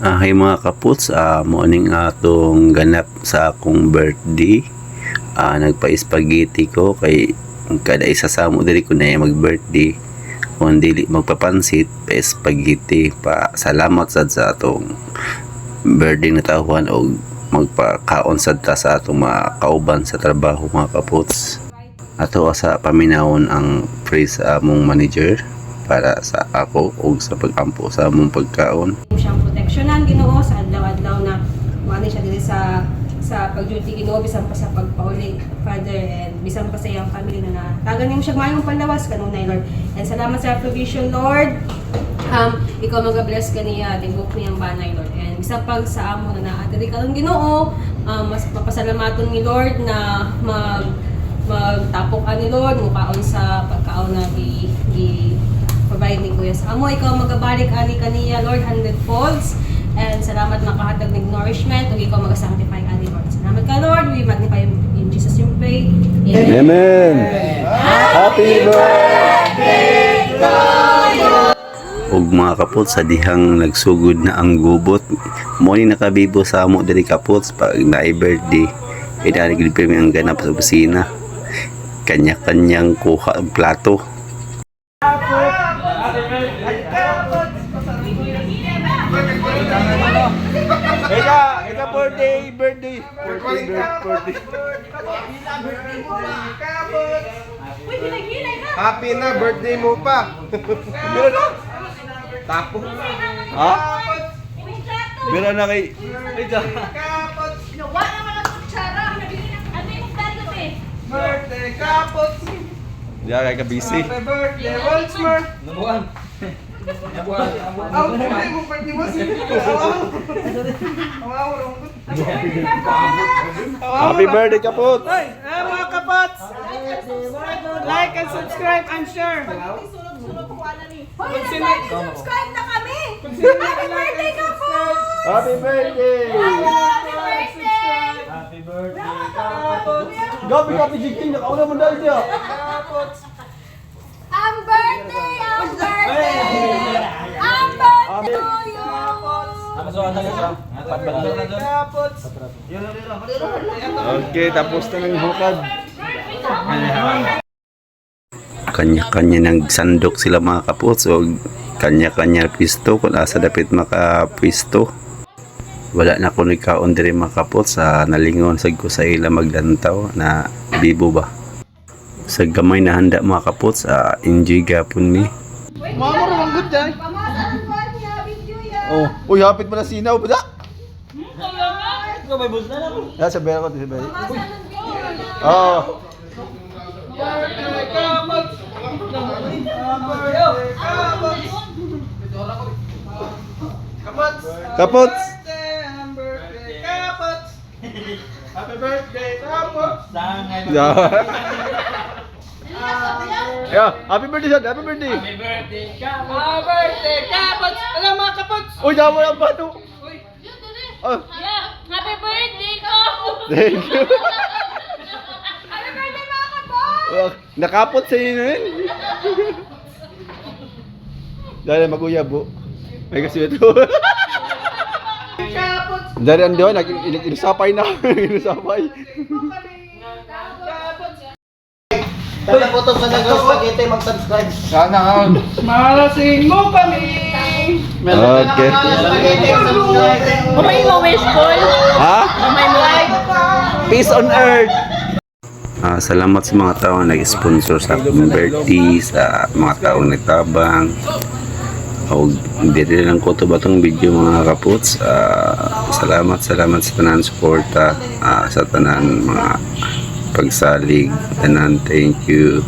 Hi mga kaputs, morning atong ganap sa akong birthday. Nagpa-spaghetti ko kay kada isa sa mo diri ko na mag-birthday. Kung dili magpapansit, pa-spaghetti pa salamat sad sa atong birthday na tahuan o magpakaon sad ta sa atong mga kauban sa trabaho mga kaputs. Ato sa paminawon ang praise sa among manager para sa ako o sa pag-ampo sa among pagkaon. Siyang proteksyonan Ginoo sa adlaw-adlaw na mani siya dili sa pag-duty Ginoo bisan pa sa pagpauli Father and bisan pa sa iyang family na natagan nimo siya mayong panlawas kanunay Lord. And salamat sa provision Lord. Ikaw mag-bless kaniya tingok niyang banay Lord. And bisan pag sa amo na naadiri karon Ginoo, mas mapasalamaton ni Lord na magtapok ani Lord mukaon sa pagkaon na provide ni Kuya sa amo. Ikaw magabalik ani kaniya Lord 100 folds. And salamat makahatag ng nourishment ug ikaw mag-sanctify ani Lord. Salamat ka Lord. We magnify in Jesus name pray. Amen. Amen. Happy birthday to you. Og mga kapot sa dihang nagsugod na ang gubot, mo ni nakabibo sa amo diri kapot pag naay birthday. Idari gid pirmi ang ganap sa opisina. Kanya-kanyang kuha ang plato. Eka birthday. Happy na birthday mo pa. Tapo. Ha? Pero na kay Nawa naman ang kutsara. Ano yung plato eh? Birthday kapot. diya kay ka busy. Happy birthday Waldsmar. Nabuan. Ang birthday mo si. Happy birthday kapot. Hoy, mga kapots. Like and subscribe and share. Hoy, subscribe na kami! Happy birthday ka po! Happy birthday. Happy birthday! Gabi ka tijiking nakauna mo dahil siya. Ang birthday! Ang birthday! Ang birthday to you! Okay, tapos na ng hukad. Kanya-kanya ng sandok sila mga kaputs o kanya-kanya pisto kung asa dapit makapwisto. Wala na ko nagkaon diri mga kaputs sa nalingon sad ko sa ila magdantaw na bibo ba. Sa gamay na handa mga kaputs, enjoy gapon mi. Mama ro ang good day. Oh, uy hapit mo na sinaw ba da? Ya sabi ako sabi. Oh. Birthday kapot. Kapots. Birthday kapot. Happy birthday kapot. Yeah, happy birthday sad, happy birthday. Happy birthday kapot. Alam mga kapot. Uy, damo ang bato. Oh, Happy birthday ko! thank you. Happy birthday mga kapos! Nakapot sa inyo yun. Dahil maguyabo. May kasi ito. Dari ang diwan, inusapay na. Inusapay. Kaya po ito sa Nagaw Spaghetti, mag-subscribe. Sana all. Malasing mo kami. Okay. Spaghetti, mag-subscribe. Umay mo, Wishful! Ha? Umay mo! Peace on earth. Salamat sa mga tao na nag-sponsor sa akong birthday, sa mga tao na tabang. O dito lang ko ito batong video mga kaputs. Salamat sa tanan suporta, sa tanan mga pagsalig tanan. Thank you.